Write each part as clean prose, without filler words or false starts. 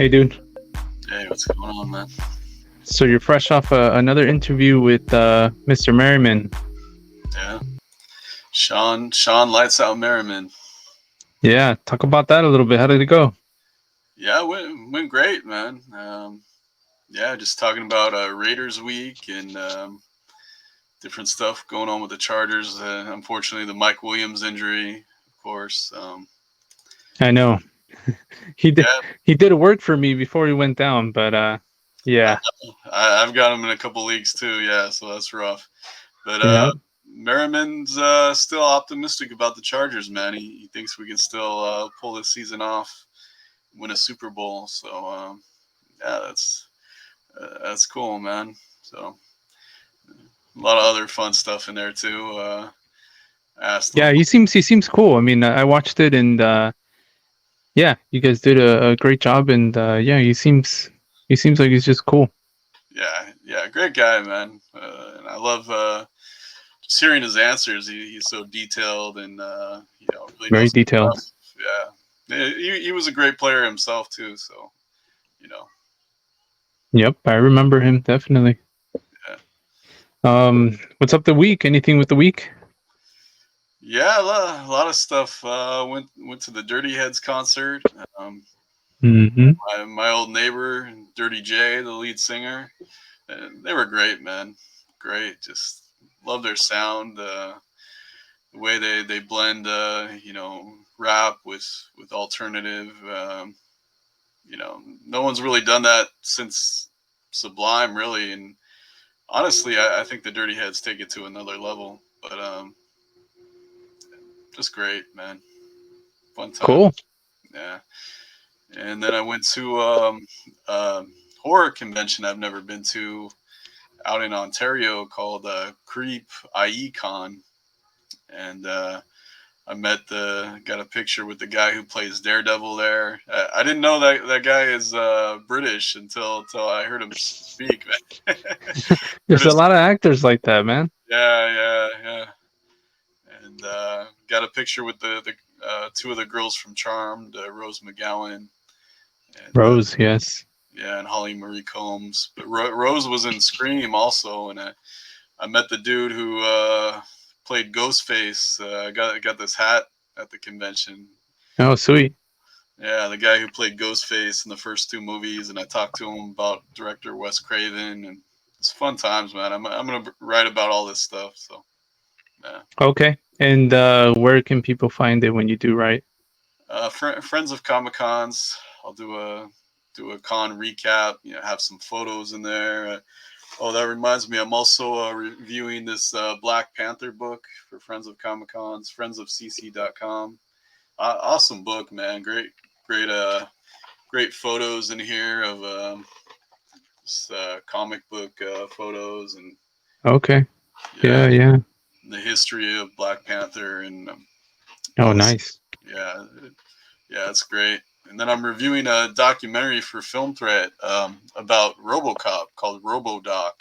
Hey, dude. Hey, what's going on, man? So you're fresh off another interview with Mr. Merriman. Yeah, Sean, lights out Merriman. Yeah, talk about that a little bit. How did it go? Yeah, went great, man. Yeah, just talking about Raiders week and different stuff going on with the Chargers. Unfortunately, the Mike Williams injury, of course. I know he did. Yeah, He did work for me before he went down, but I yeah, know. I've got him in a couple leagues too. Yeah, so that's rough. But yeah, Merriman's still optimistic about the Chargers, man. He thinks we can still pull this season off, win a Super Bowl. So yeah, that's cool, man. So a lot of other fun stuff in there too. Asked him. yeah. He seems cool. I mean, I watched it, and yeah, you guys did a great job, and yeah, he seems like he's just cool. Yeah, great guy, man. And I love just hearing his answers. He's so detailed and really Very knows detailed. his stuff. Yeah, he was a great player himself too. So you know, Yep, I remember him definitely. yeah, What's up the week? Anything with the week? yeah, a lot of stuff. Went to the Dirty Heads concert. Um, Mm-hmm. my old neighbor, Dirty J, the lead singer. They were great, man. Great. Just love their sound. The way they blend, rap with alternative. No one's really done that since Sublime, really. And honestly, I think the Dirty Heads take it to another level. But just great, man. Fun time. Cool. Yeah. And then I went to a horror convention I've never been to out in Ontario called Creep IE and I got a picture with the guy who plays Daredevil there. I didn't know that guy is British until I heard him speak. There's a British, lot of actors like that, man. yeah. And got a picture with the two of the girls from Charmed, Rose McGowan, and Rose, yes. yeah, and Holly Marie Combs. But Rose was in Scream also, and I met the dude who played Ghostface. Got this hat at the convention. Oh, sweet. Yeah, the guy who played Ghostface in the first two movies, and I talked to him about director Wes Craven, and it's fun times, man. I'm gonna write about all this stuff. So yeah, Okay. And where can people find it when you do write? friends of Comic Cons. I'll do a con recap. Have some photos in there. Oh, that reminds me, I'm also reviewing this Black Panther book for Friends of Comic Cons, friendsofcc.com. Awesome book, man. Great, great photos in here of comic book photos and Okay. yeah, Yeah, yeah. the history of Black Panther and Oh, all this. nice. Yeah, yeah, it's great. And then I'm reviewing a documentary for Film Threat about RoboCop called RoboDoc,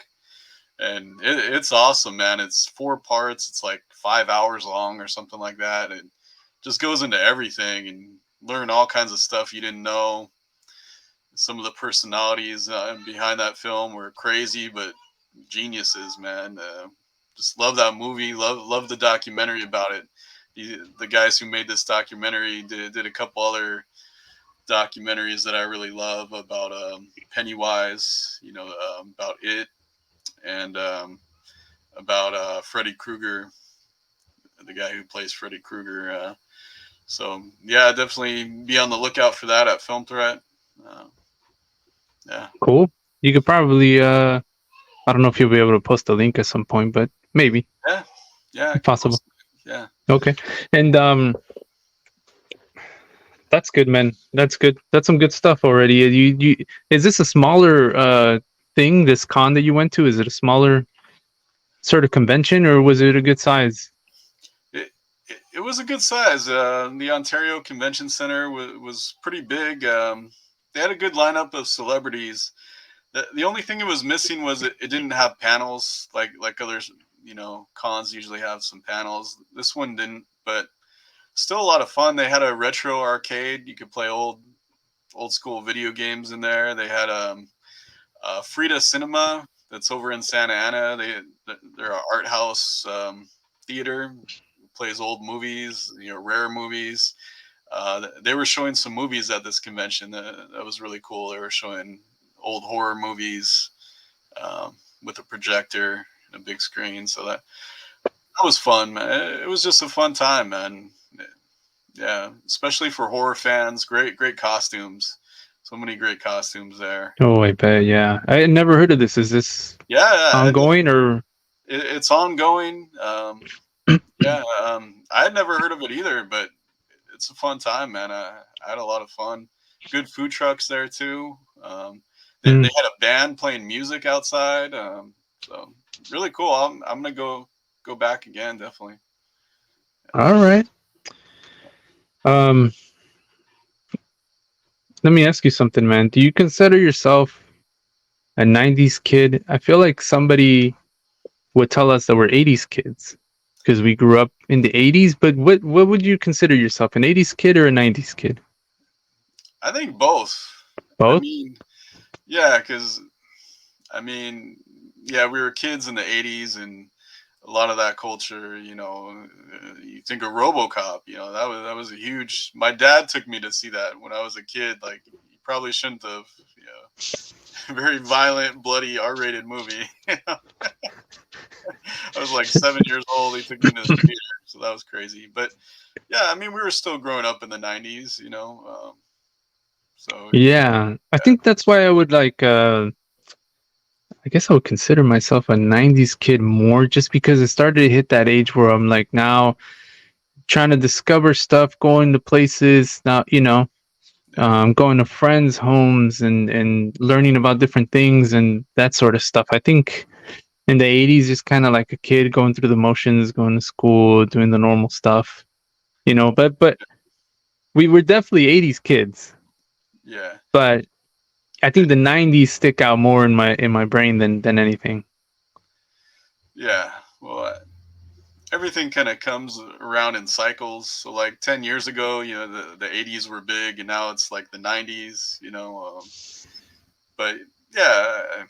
and it's awesome, man. It's 4 parts. It's like 5 hours long or something like that. It just goes into everything and learn all kinds of stuff you didn't know. Some of the personalities behind that film were crazy, but geniuses, man. Just love that movie. Love the documentary about it. The guys who made this documentary did a couple other documentaries that I really love about Pennywise. About it and about Freddy Krueger, the guy who plays Freddy Krueger. So yeah, definitely be on the lookout for that at Film Threat. Uh, yeah, Cool. You could probably I don't know if you'll be able to post a link at some point, but maybe. yeah, yeah. I can Possible. post it. Yeah. Okay. And that's good, man. That's good. That's some good stuff already. You is this a smaller thing, this con that you went to? Is it a smaller sort of convention, or was it a good size? It was a good size. The Ontario Convention Center was pretty big. They had a good lineup of celebrities. The only thing it was missing was it didn't have panels like others. Cons usually have some panels. This one didn't, but still a lot of fun. They had a retro arcade. You could play old old school video games in there. They had Frida Cinema that's over in Santa Ana. They're an art house theater, plays old movies, rare movies. They were showing some movies at this convention that was really cool. They were showing old horror movies with a projector and a big screen. So that was fun, man. It was just a fun time, man. Yeah, especially for horror fans. Great costumes. So many great costumes there. Oh, I bet. Yeah, I had never heard of this. Is this Yeah, ongoing or? it's ongoing. Yeah, I had never heard of it either, but it's a fun time, man. I had a lot of fun. Good food trucks there too. They Mm, had a band playing music outside. So really cool. I'm gonna go back again, definitely. all right. Um, Let me ask you something, man. Do you consider yourself a '90s kid? I feel like somebody would tell us that we're '80s kids because we grew up in the '80s. But what would you consider yourself, an '80s kid or a '90s kid? I think both. I Both. mean, yeah, because I mean, yeah, we were kids in the '80s, and a lot of that culture, you think of RoboCop, that was a huge. My dad took me to see that when I was a kid. Like, you probably shouldn't have, very violent, bloody, R-rated movie. I was like 7 years old. He took me to the theater, so that was crazy. But yeah, I mean, we were still growing up in the '90s, so Yeah, I yeah, think that's why I would like. I guess I would consider myself a '90s kid more, just because it started to hit that age where I'm like now trying to discover stuff, going to places now. yeah, Going to friends' homes and learning about different things and that sort of stuff. I think in the '80s, just kind of like a kid going through the motions, going to school, doing the normal stuff. But we were definitely '80s kids. yeah, But I think the '90s stick out more in my brain than anything. yeah. Well, everything kind of comes around in cycles. So like 10 years ago, the '80s were big, and now it's like the '90s. But yeah,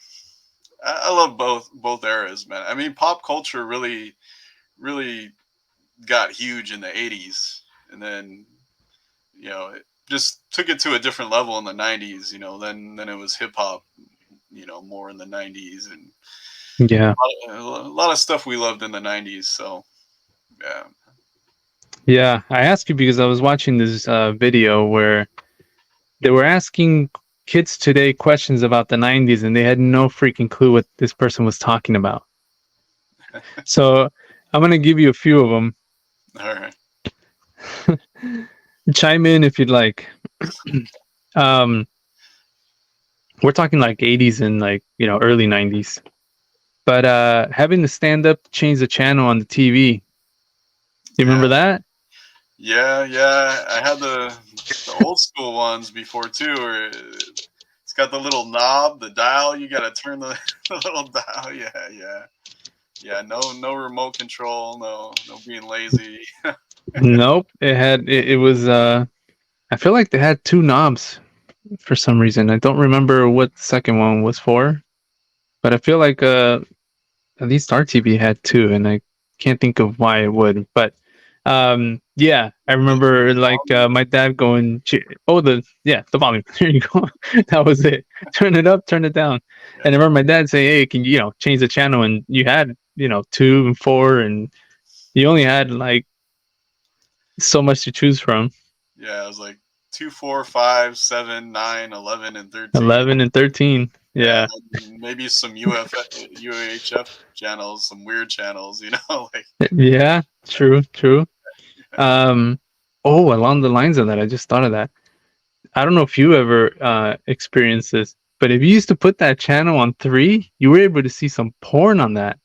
I love both eras, man. I mean, pop culture really got huge in the '80s, and then it just took it to a different level in the '90s. Then it was hip hop, more in the '90s, and Yeah, a lot of stuff we loved in the '90s. So yeah, yeah. I asked you because I was watching this video where they were asking kids today questions about the '90s, and they had no freaking clue what this person was talking about. So I'm gonna give you a few of them. all right, Chime in if you'd like. um, we're talking like '80s and like early '90s. But having the stand up change the channel on the TV. You yeah. remember that? Yeah. I had the old school ones before too, where it's got the little knob, the dial. You got to turn the, the little dial. Yeah. No remote control. No being lazy. Nope. It was I feel like they had two knobs for some reason. I don't remember what the second one was for, but I feel like at least our TV had two, and I can't think of why it would. But yeah, I remember like my dad going, "Oh, the volume. Here you go." That was it. Turn it up, turn it down. And I remember my dad saying, "Hey, can you change the channel?" And you had 2 and 4, and you only had like so much to choose from. Yeah, it was like 2, 4, 5, 7, 9, 11, and 13. 11 and 13. Yeah, Yeah. and maybe some UHF channels, some weird channels. Like Yeah, true. Um, oh, along the lines of that, I just thought of that. I don't know if you ever experienced this, but if you used to put that channel on 3, you were able to see some porn on that.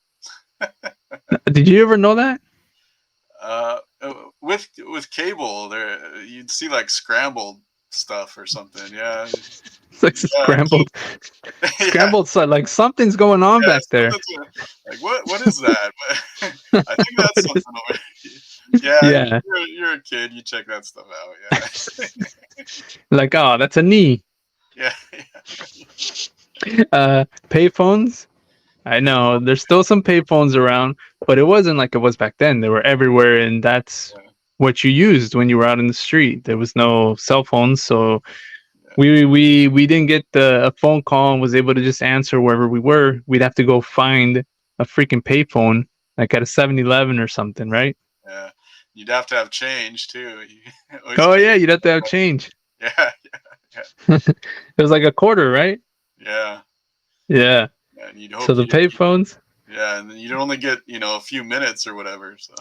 Did you ever know that? with cable, there you'd see like scrambled stuff or something. Yeah, It's like yeah, yeah, scrambled side, like something's going on yeah. back there. Like what is that? I think that's What is- something over. Yeah, yeah. you're a kid. You check that stuff out. Yeah. Like, oh, that's a knee. Yeah, Payphones. I know there's still some payphones around, but it wasn't like it was back then. They were everywhere, and that's yeah, what you used when you were out in the street. There was no cell phones, so yeah, we didn't get a phone call and was able to just answer wherever we were. We'd have to go find a freaking payphone, like at a 7-Eleven or something, right? yeah. You'd have to have change too. You always Oh carry. yeah, you'd have to have change. Yeah, yeah, It was like a quarter, right? yeah, Yeah. yeah. And you'd So hope the you, payphones. yeah, and then you'd only get a few minutes or whatever. So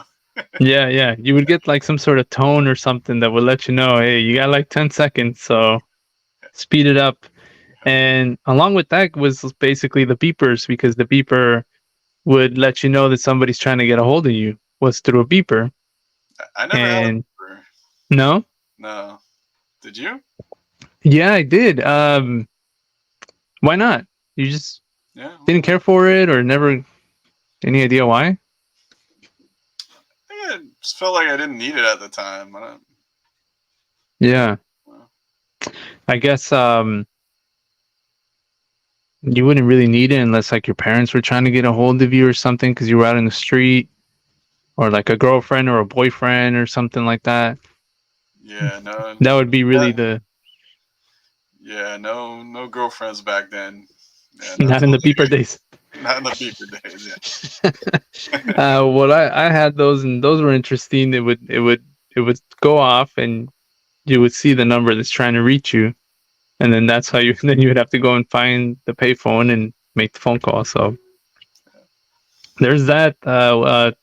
Yeah, yeah. You would get like some sort of tone or something that would let you know, hey, you got like 10 seconds, so speed it up. And along with that was basically the beepers, because the beeper would let you know that somebody's trying to get a hold of you, was through a beeper. I never had a And beeper. no, No, did you? yeah, I did. Why not? You just Yeah, didn't care for it, or never any idea why? I just felt like I didn't need it at the time. I don't, Yeah, well, I guess you wouldn't really need it unless like your parents were trying to get a hold of you or something because you were out in the street, or like a girlfriend or a boyfriend or something like that. yeah, no, That would be yeah, really the yeah, no girlfriends back then. Yeah, not not in till the beeper days. not in the beeper days. Well, I had those, and those were interesting. It would go off, and you would see the number that's trying to reach you, and then that's how you then you would have to go and find the payphone and make the phone call. So there's that.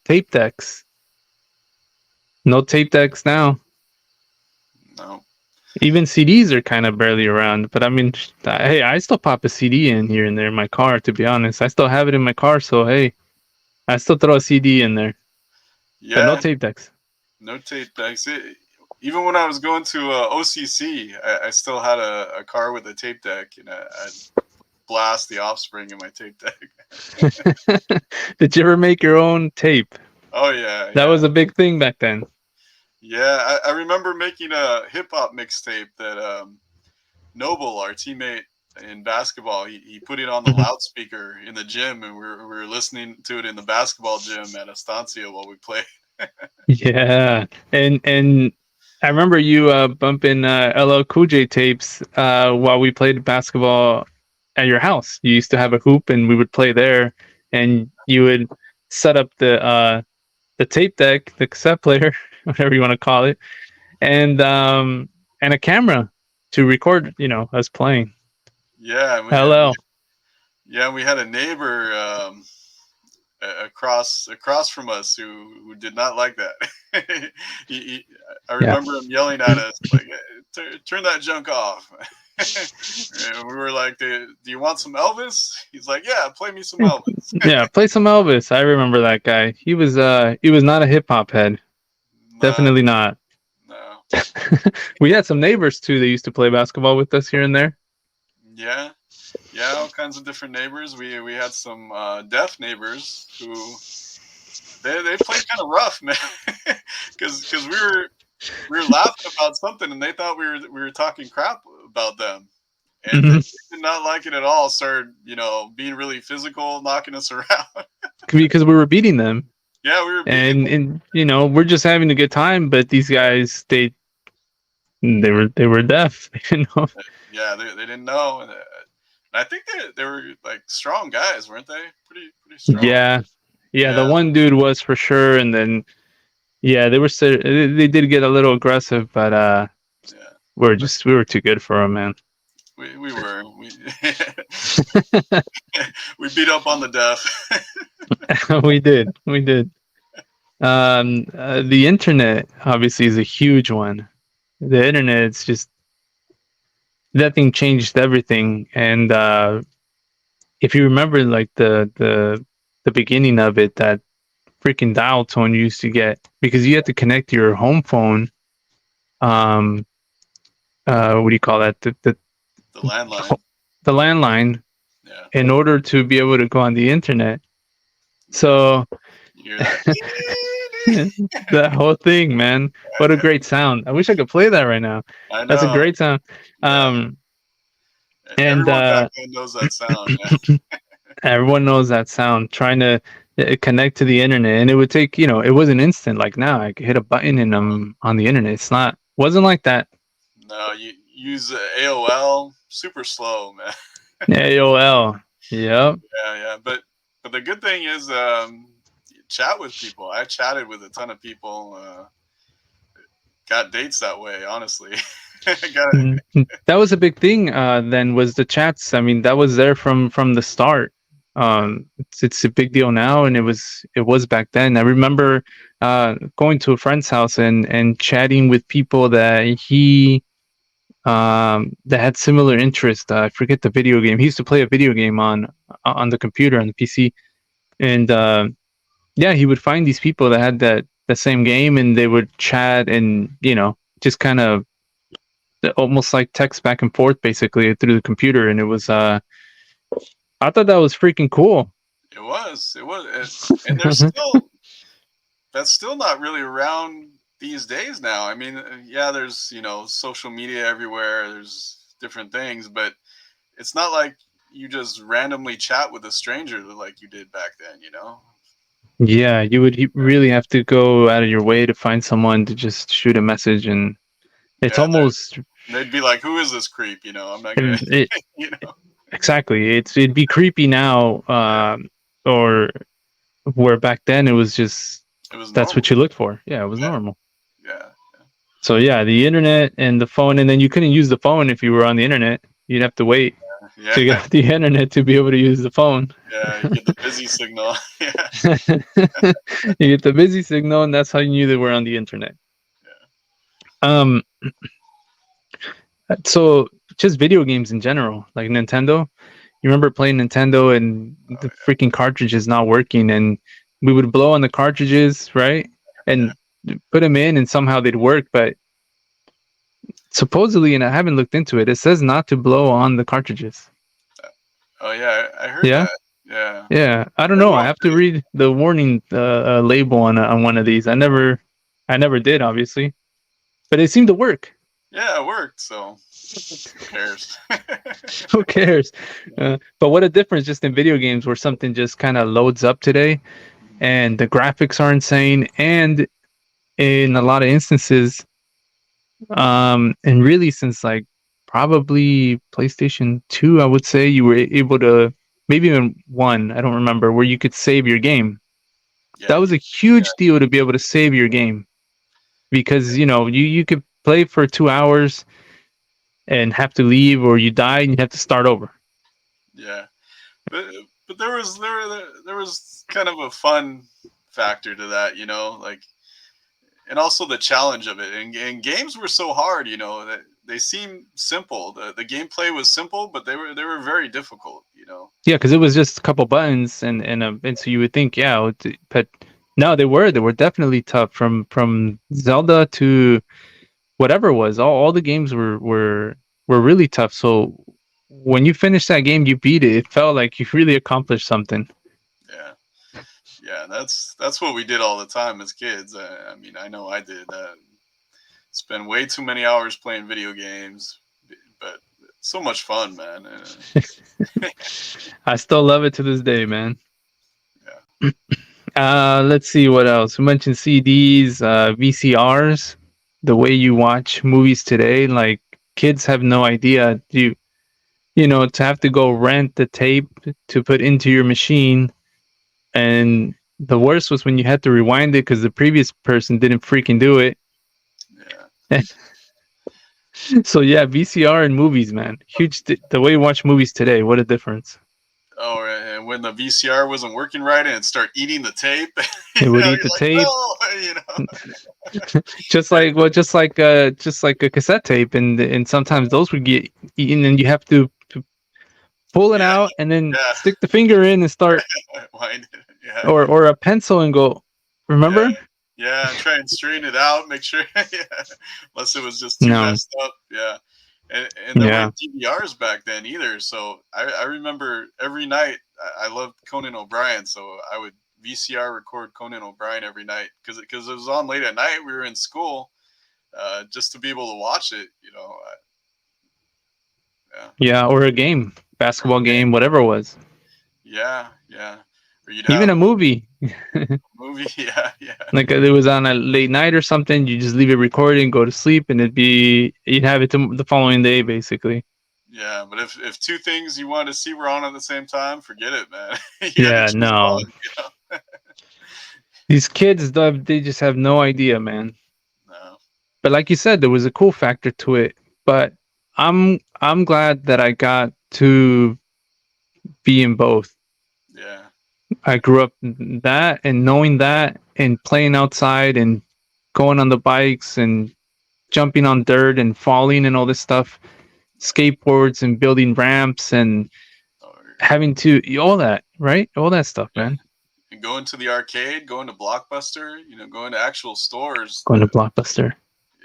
Tape decks. No tape decks now. Yeah, no, Even CDs are kind of barely around. But I mean, hey, I still pop a CD in here and there in my car. To be honest, I still have it in my car. So hey, I still throw a CD in there. But no yeah, tape decks. no tape decks. Even when I was going to OCC, I still had a car with a tape deck, and I'd blast the Offspring in my tape deck. Did you ever make your own tape? Oh yeah, That yeah, was a big thing back then. yeah. I remember making a hip hop mixtape that Noble, our teammate in basketball, he put it on the Mhm. loudspeaker in the gym, and we were listening to it in the basketball gym at Estancia while we played. Yeah, and I remember you bumping LL Cool J tapes while we played basketball at your house. You used to have a hoop, and we would play there, and you would set up the tape deck, the cassette player, whatever you want to call it, and a camera to record, us playing. Yeah, LL. yeah, we had a neighbor across from us who did not like that. I Yeah. remember him yelling at us like, "Turn that junk off." And we were like, "Do you want some Elvis?" He's like, "Yeah, play me some Elvis." Yeah, play some Elvis. I remember that guy. He was not a hip hop head. No, Definitely not. no, We had some neighbors too that used to play basketball with us here and there. yeah, yeah, all kinds of different neighbors. We had some deaf neighbors who they played kind of rough, man, because we were laughing about something and they thought we were talking crap about them. And they Hmm. did not like it at all. Started, being really physical, knocking us around. Because we were beating them, Yeah, we were beating and them. we're just having a good time. But these guys, they were deaf. Yeah, they didn't know. And I think they were like strong guys, weren't they? Pretty strong. Yeah, yeah. The Yeah, one dude was for sure, and then yeah, they did get a little aggressive, but yeah. But we were too good for them, man. we were we beat up on the deaf. We did. The internet obviously is a huge one. The internet, it's just that thing changed everything. And if you remember, like the beginning of it, that freaking dial tone you used to get, because you had to connect your home phone. Um, what do you call that? The landline. The landline, Yeah, in order to be able to go on the internet. yeah. So You hear that? That whole thing, man. What a great sound. I wish I could play that right now. I That's a know. great sound. Yeah. Um, and Everyone back then knows that sound. Yeah. everyone knows that sound. Trying to connect to the internet, and it would take, it wasn't instant like now. I could hit a button and I'm on the internet. It's not, wasn't like that. No, you use AOL. Super slow, man. AOL. Yep. Yeah, yeah. But the good thing is, you chat with people. I chatted with a ton of people. Got dates that way. Honestly, got That was a big thing. Then was the chats. I mean, that was there from the start. It's a big deal now, and it was back then. I remember going to a friend's house and chatting with people that had similar interest. I forget the video game. He used to play a video game on the computer, on the PC, and yeah, he would find these people that had that the same game, and they would chat and just kind of almost like text back and forth basically through the computer, and it was I thought that was freaking cool. it was. It was. And there's still that's still not really around these days now. I mean, yeah, there's social media everywhere. There's different things, but it's not like you just randomly chat with a stranger like you did back then. Yeah, you would really have to go out of your way to find someone to just shoot a message, and it's Yeah, almost they'd be like, "Who is this creep?" I'm not gonna, it, you know. exactly. It'd be creepy now, Yeah, or where back then it was just it was that's what normal. you looked for. Yeah, it was Yeah, normal. yeah, So yeah, the internet and the phone, and then you couldn't use the phone if you were on the internet. You'd have to wait yeah, to get off the internet to be able to use the phone. yeah. You get the busy signal. Yeah, You get the busy signal, and that's how you knew they were on the internet. Um, so just video games in general, like Nintendo. You remember playing Nintendo and oh the freaking cartridges not working, and we would blow on the cartridges, right? yeah, And put them in, and somehow they'd work. But supposedly, and I haven't looked into it, it says not to blow on the cartridges. yeah. Oh yeah, I heard Yeah. that. Yeah, Yeah, I don't know. I everyone. have to read the warning label on one of these. I never did, obviously, but it seemed to work. Yeah, it worked. So who cares? Who cares? But what a difference just in video games where something just kind of loads up today, and the graphics are insane, and in a lot of instances, and really since like probably PlayStation 2, I would say you were able to, maybe even one, I don't remember, where you could save your game. Yeah, That was a yeah, huge deal to be able to save your game, because you could play for 2 hours and have to leave, or you die and you have to start over. yeah. But but there was kind of a fun factor to that, like, and also the challenge of it. And games were so hard, that they seemed simple. The gameplay was simple, but they were very difficult. Yeah, because it was just a couple buttons, and so you would think, yeah, but no, they were definitely tough, from Zelda to whatever it was. All the games were really tough. So when you finished that game, you beat it. It felt like you really accomplished something. Yeah, yeah. That's what we did all the time as kids. I mean, I know I did. Spend way too many hours playing video games, but so much fun, man. I still love it to this day, man. Yeah, Let's see what else. We mentioned CDs, VCRs. The way you watch movies today, like kids have no idea. To have to go rent the tape to put into your machine, and the worst was when you had to rewind it because the previous person didn't freaking do it. yeah. So yeah, VCR and movies, man, huge. The way you watch movies today, what a difference. Oh, and when the VCR wasn't working right and it start eating the tape, It would you're eat the like, tape, no, just like a cassette tape, and sometimes those would get eaten, and you have to pull it yeah, out and then yeah, stick the finger in and start, wind it, yeah, or a pencil and go. yeah, Remember? yeah, and try and straighten it out, make sure, yeah, unless it was just too No. messed up, yeah. And there Yeah. weren't DVRs back then either, so I remember every night I loved Conan O'Brien, so I would VCR record Conan O'Brien every night because it was on late at night. We were in school, just to be able to watch it. Yeah, Yeah, or a game, or a basketball game. game, whatever it was. Yeah, yeah. Or you'd Even have a movie. a movie. Yeah, yeah, Like it was on a late night or something, you just leave it recording, go to sleep, and you'd have it the following day, basically. yeah. But if two things you wanted to see were on at the same time, forget it, man. You had to Yeah, choose no. one. These kids, they just have no idea, man. No. But like you said, there was a cool factor to it. But I'm glad that I got to be in both. Yeah. I grew up that and knowing that and playing outside and going on the bikes and jumping on dirt and falling and all this stuff, skateboards and building ramps and Or, having to all that, right? All that stuff, yeah. man. And going to the arcade, going to Blockbuster, going to actual stores. Going to Blockbuster.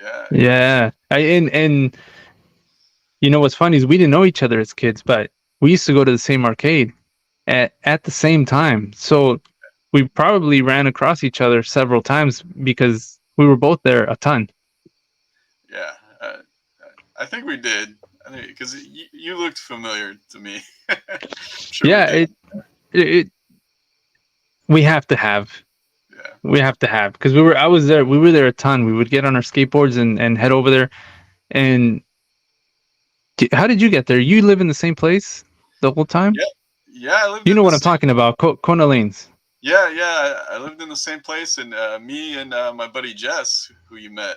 Yeah, Yeah. And you know what's funny is we didn't know each other as kids, but we used to go to the same arcade at the same time. So we probably ran across each other several times because we were both there a ton. yeah. I think we did. I think because you looked familiar to me. Sure, we Yeah, did. it we have to have. Yeah. We have to have because I was there. We were there a ton. We would get on our skateboards and head over there. And how did you get there? You live in the same place the whole time? Yeah. Yeah. I lived You in know the what I'm same. talking about, Kona Lanes. Yeah, yeah. I lived in the same place, and me and my buddy Jess, who you met,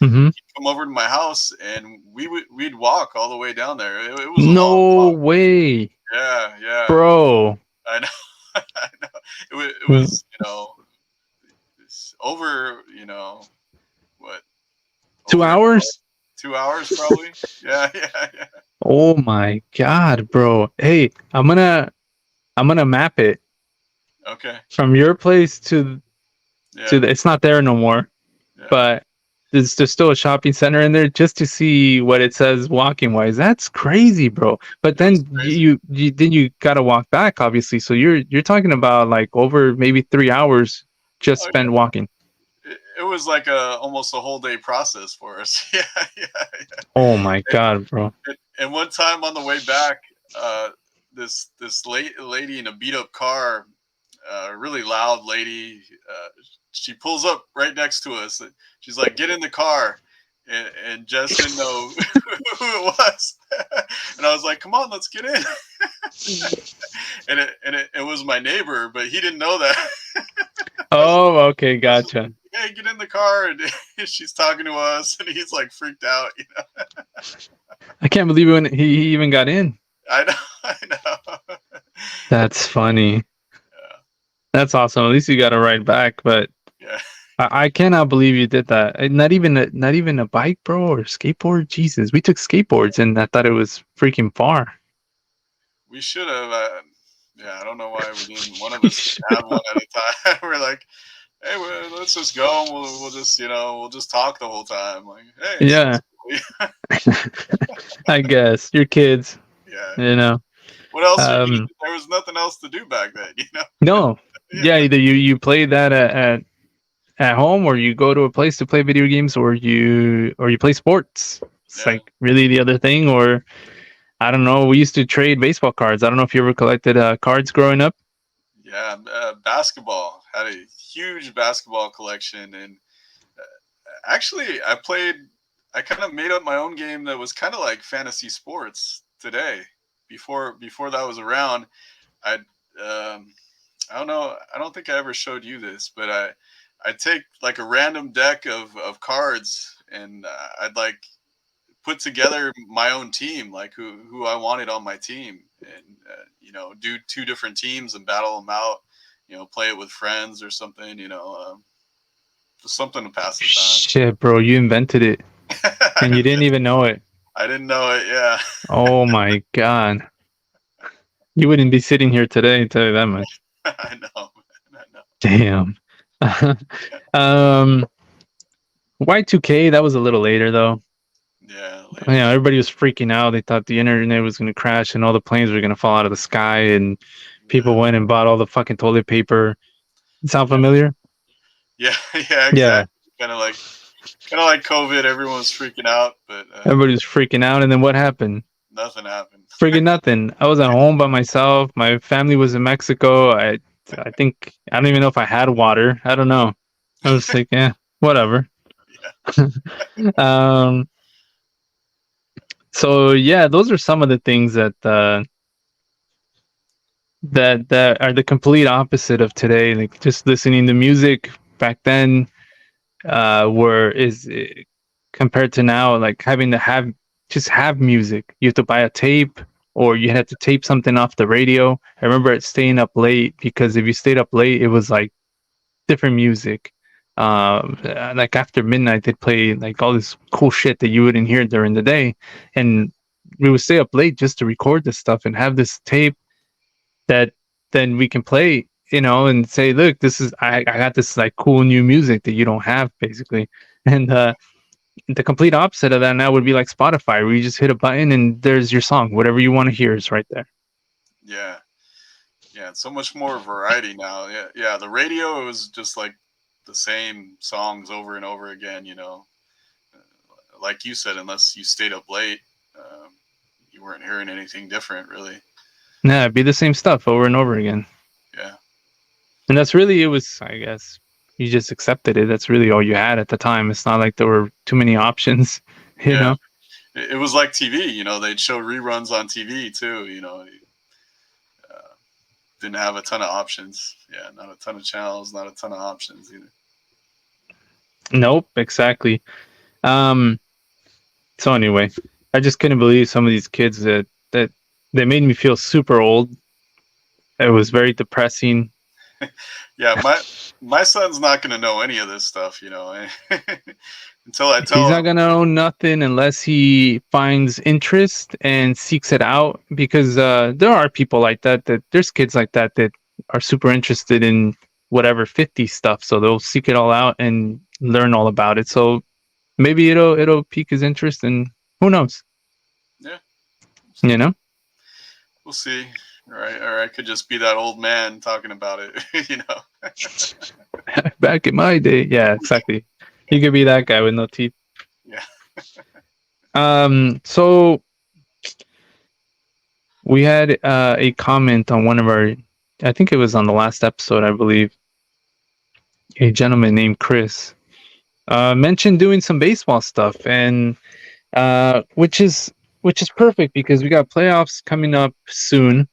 Mm-hmm. he'd come over to my house, and we'd walk all the way down there. It was a long No walk. way, Yeah, yeah. bro. I know. I know. It was it's over. What, Two over hours? 2 hours probably. Yeah, yeah, yeah. Oh my god, bro. Hey, I'm gonna map it Okay. from your place to Yeah, it's not there no more, yeah. but there's still a shopping center in there just to see what it says walking wise. That's crazy, bro. But It was then crazy. you gotta walk back, obviously. So you're talking about like over maybe 3 hours just Oh spent yeah. walking. It was like almost a whole day process for us. Yeah, yeah, yeah. Oh my god, bro. And one time on the way back, uh, this lady in a beat up car, really loud lady, she pulls up right next to us. She's like, "Get in the car," and Jess didn't know who it was, and I was like, "Come on, let's get in." And it was my neighbor, but he didn't know that. Oh, okay, I was just gotcha. like, "Hey, get in the car," and she's talking to us, and he's like freaked out. I can't believe when he even got in. I know, I know. That's funny. That's awesome. At least you got a ride back, but Yeah, I cannot believe you did that. Not even a bike, bro, or skateboard. Jesus, we took skateboards, and I thought it was freaking far. we should have. Yeah, I don't know why we didn't. One of We us didn't should have one at a time. We're like, hey, let's just go. And we'll just we'll just talk the whole time. Like, hey, Yeah, sounds cool. I guess your kids. Yeah. You know. What else are you gonna Um, do? There was nothing else to do back then. no. Yeah. Yeah, either you play that at home, or you go to a place to play video games, or you play sports. It's Yeah. like really the other thing, or I don't know. We used to trade baseball cards. I don't know if you ever collected cards growing up. Yeah. Basketball, had a huge basketball collection, and actually, I kind of made up my own game that was kind of like fantasy sports today. Before that was around, I I don't know. I don't think I ever showed you this, but I take like a random deck of cards, and I'd like put together my own team, like who I wanted on my team, and do two different teams and battle them out. Play it with friends or something. Just something to pass the time. Shit, bro, you invented it and you didn't even know it. I didn't know it. Yeah, Oh my god. You wouldn't be sitting here today, tell you that much. I know. I know. Damn. Yeah, um Y2K, that was a little later though. yeah, later. Yeah, everybody was freaking out. They thought the internet was gonna crash and all the planes were gonna fall out of the sky, and people Yeah, went and bought all the fucking toilet paper. Sound Yeah, familiar? yeah, yeah, Yeah. exactly. Kind of like COVID. Everyone was freaking out, but Everybody was freaking out, and then what happened? nothing happened. Friggin' nothing. I was at home by myself. My family was in Mexico. I think I don't even know if I had water. I don't know. I was like, yeah, whatever. Yeah, um. So yeah, those are some of the things that are the complete opposite of today. Like just listening to music back then, were is compared to now, like having to have music. You have to buy a tape, or you had to tape something off the radio. I remember it staying up late, because if you stayed up late, it was like different music. Like after midnight, they'd play like all this cool shit that you wouldn't hear during the day, and we would stay up late just to record this stuff and have this tape that then we can play, and say, look, this is I got this like cool new music that you don't have, basically. And the complete opposite of that now would be like Spotify, where you just hit a button and there's your song. Whatever you want to hear is right there. yeah, yeah. It's so much more variety now. Yeah, yeah. The radio was just like the same songs over and over again. Like you said, unless you stayed up late, um, you weren't hearing anything different, really. Yeah, it'd be the same stuff over and over again. Yeah, And that's really, it was, I guess, you just accepted it. That's really all you had at the time. It's not like there were too many options, you yeah. know? It was like TV. They'd show reruns on TV too. Uh, didn't have a ton of options. Yeah, not a ton of channels, not a ton of options either. Nope, exactly. Um, so anyway, I just couldn't believe some of these kids that they made me feel super old. It was very depressing. Yeah, my son's not going to know any of this stuff. Until I He's tell not him. gonna own nothing unless he finds interest and seeks it out. Because there are people like that. That there's kids like that are super interested in whatever 50 stuff. So they'll seek it all out and learn all about it. So maybe it'll pique his interest, and who knows? Yeah, You know, we'll see. Or I could just be that old man talking about it. back in my day, yeah, exactly. You could be that guy with no teeth. Yeah, So we had a comment on one of our, I think it was on the last episode, I believe. A gentleman named Chris mentioned doing some baseball stuff, and which is perfect because we got playoffs coming up soon,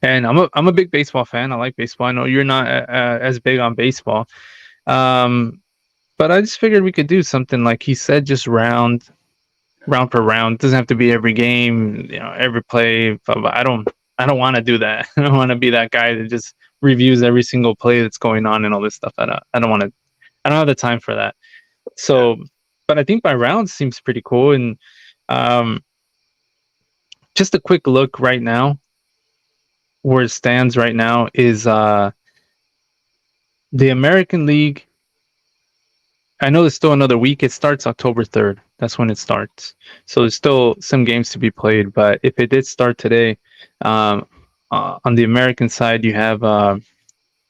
and I'm a big baseball fan. I like baseball. I know you're not as big on baseball, um, but I just figured we could do something like he said, just round per round. It doesn't have to be every game, every play. But I don't want to do that. I don't want to be that guy that just reviews every single play that's going on and all this stuff. I don't want to. I don't have the time for that. yeah, So, but I think by rounds seems pretty cool. And um, just a quick look right now, where it stands right now is the American League. I know there's still another week. It starts October 3rd. That's when it starts. So there's still some games to be played. But if it did start today, um, on the American side, you have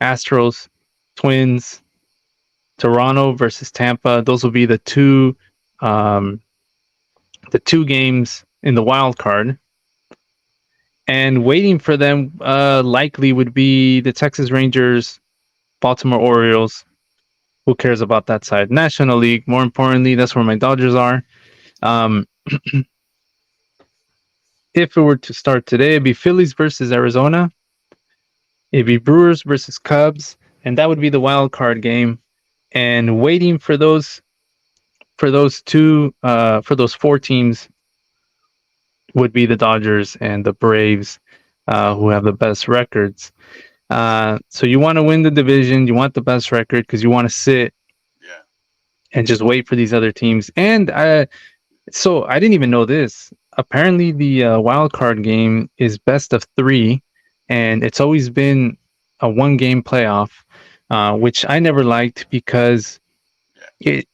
Astros, Twins, Toronto versus Tampa. Those will be um, the two games in the wild card. And waiting for them likely would be the Texas Rangers, Baltimore Orioles. Who cares about that side? National League, more importantly, that's where my Dodgers are. Um, if it were to start today, it'd be Phillies versus Arizona. It'd be Brewers versus Cubs, and that would be the wild card game. And waiting for those four teams would be the Dodgers and the Braves, who have the best records. So you want to win the division, you want the best record because you want to sit yeah, and just wait for these other teams. And so I didn't even know this. Apparently, the wild card game is best of three, and it's always been a one game playoff, which I never liked because yeah. it,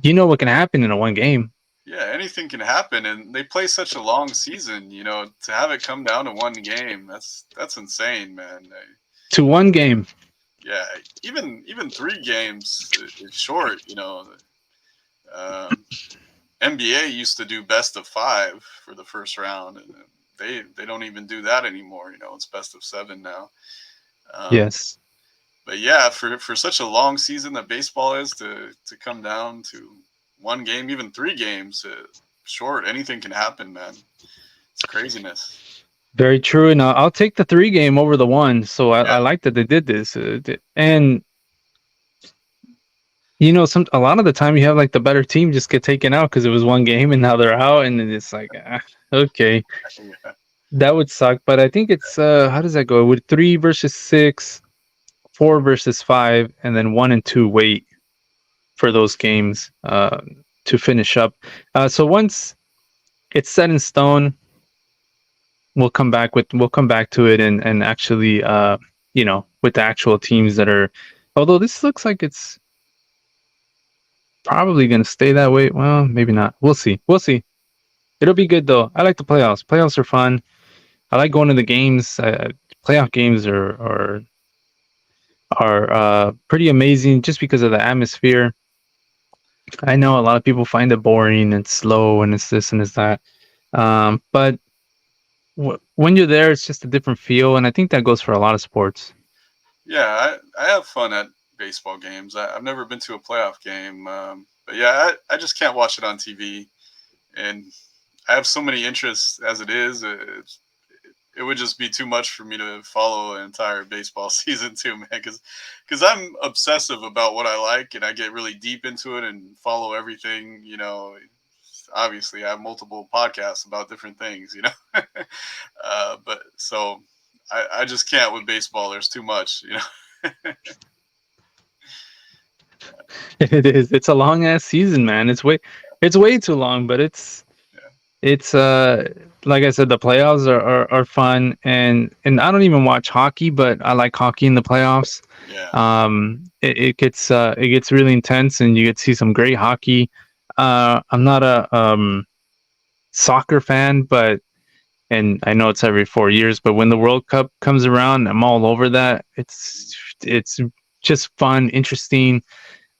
you know what can happen in a one game. Yeah, anything can happen, and they play such a long season. To have it come down to one game, that's insane, man. to one game. Yeah, even 3 games is short. Um, NBA used to do best of 5 for the first round, and they don't even do that anymore. It's best of 7 now. Um, Yes. but yeah, for such a long season that baseball is, to come down to one game, even 3 games, short, anything can happen, man. It's craziness. Very true, and I'll take the 3 game over the one. So I Yeah, like that they did this, and some a lot of the time you have like the better team just get taken out because it was one game and now they're out, and then it's like, okay, yeah, that would suck. But I think it's how does that go? With 3 versus 6, 4 versus 5, and then 1 and 2 wait for those games to finish up. So once it's set in stone, we'll come back to it and actually with the actual teams that are. Although this looks like it's probably going to stay that way. Well, maybe not. We'll see. We'll see. It'll be good though. I like the playoffs. Playoffs are fun. I like going to the games. Playoff games are pretty amazing just because of the atmosphere. I know a lot of people find it boring and slow and it's this and it's that. But when you're there, it's just a different feel, and I think that goes for a lot of sports. yeah. I have fun at baseball games. I've never been to a playoff game, but yeah, I just can't watch it on TV, and I have so many interests as it is. It would just be too much for me to follow an entire baseball season too, man. Because I'm obsessive about what I like, and I get really deep into it and follow everything. Obviously, I have multiple podcasts about different things. But so I just can't with baseball. There's too much. It is. It's a long ass season, man. It's way too long, but Yeah, it's like I said, the playoffs are fun, and I don't even watch hockey, but I like hockey in the playoffs. yeah, It gets really intense, and you get to see some great hockey. I'm not a soccer fan, but and I know it's every 4 years, but when the World Cup comes around, I'm all over that. It's just fun, interesting.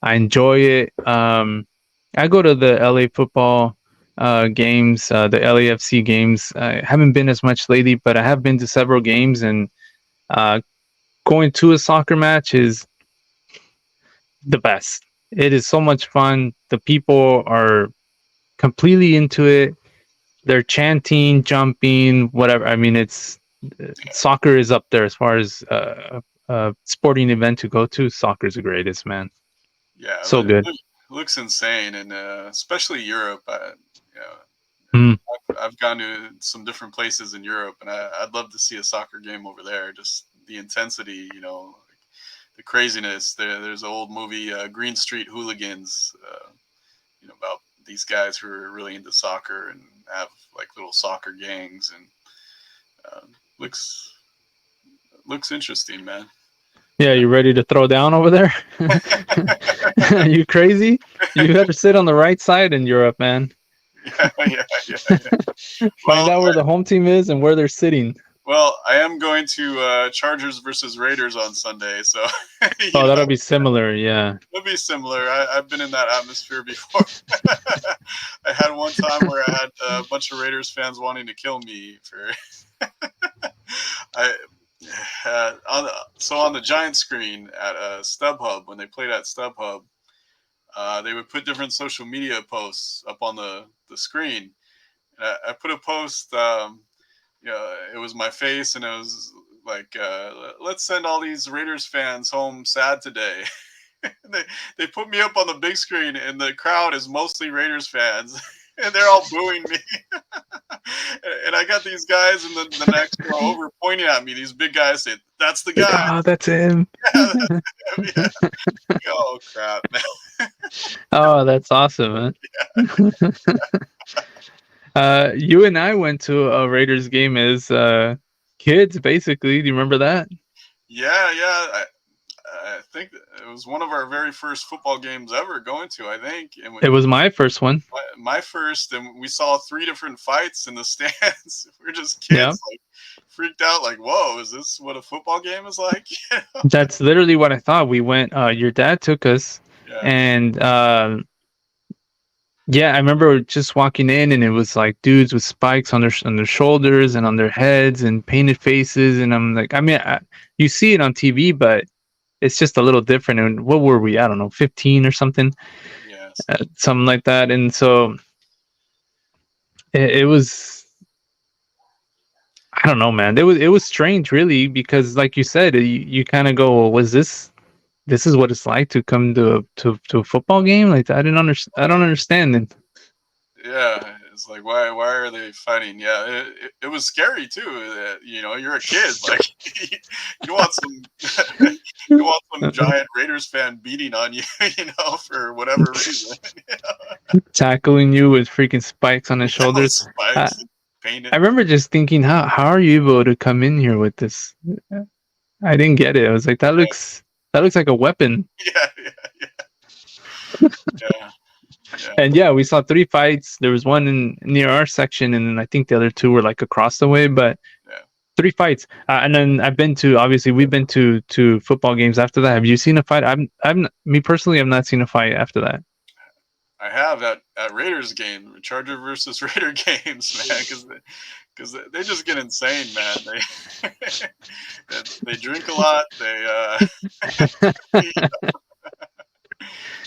I enjoy it. I go to the LA football games, the LAFC games. I haven't been as much lately, but I have been to several games, and uh, going to a soccer match is the best. It is so much fun. The people are completely into it. They're chanting, jumping, whatever. I mean, it's soccer is up there as far as a sporting event to go to. Soccer's the greatest, man. yeah. So good. It looks insane, and especially Europe. Yeah, Mm. I've gone to some different places in Europe, and I'd love to see a soccer game over there. Just the intensity, the craziness. There's an old movie, Green Street Hooligans, about these guys who are really into soccer and have like little soccer gangs, and uh, looks looks interesting, man. Yeah, you ready to throw down over there? You crazy? You better sit on the right side in Europe, man. Yeah, yeah, yeah, yeah. Find Well, out where the home team is and where they're sitting. well, I am going to Chargers versus Raiders on Sunday, so Oh, that'll be similar. Yeah. it'll be similar. I've been in that atmosphere before. I had one time where I had a bunch of Raiders fans wanting to kill me for. I on the giant screen at StubHub, when they played at StubHub, they would put different social media posts up on the screen. I put a post. It was my face, and it was like, let's send all these Raiders fans home sad today. they put me up on the big screen, and the crowd is mostly Raiders fans, and they're all booing me. And I got these guys in the next row over pointing at me. These big guys said, "That's the Like, guy." oh, that's him. Yeah, that's him. Yeah. Oh crap, man. Oh, that's awesome, man. You and I went to a Raiders game as kids, basically. Do you remember that? Yeah, yeah. I think it was one of our very first football games ever going to. I think, and It was my first one. my first, and we saw three different fights in the stands. We are just Yeah. kids, like freaked out, like, "Whoa, is this what a football game is like?" That's literally what I thought. We went, your dad took us, Yeah, and yeah, I remember just walking in, and it was like dudes with spikes on their shoulders and on their heads and painted faces, and I'm like, I mean, you see it on TV, but it's just a little different. And what were we? I don't know, 15 or something, yes, something like that. And so it was, I don't know, man. It was strange, really, because like you said, you kind of go, well, was this is what it's like to come to a football game? Like I don't understand. And yeah. It's like, why are they fighting? Yeah, it was scary too. You're a kid, like you don't want some you don't want some giant Raiders fan beating on you, for whatever reason. tackling you with freaking spikes on his shoulders. Those I, spikes I painted. remember just thinking, how are you able to come in here with this? I didn't get it. I was like, that looks like a weapon. Yeah, yeah, yeah, yeah, And yeah, we saw three fights. There was one near our section, and then I think the other two were like across the way. But yeah. three fights, and then obviously we've been to football games after that. Have you seen a fight? Me personally, I've not seen a fight after that. I have at Raiders game, Charger versus Raider games, man, because they just get insane, man. They drink a lot. They're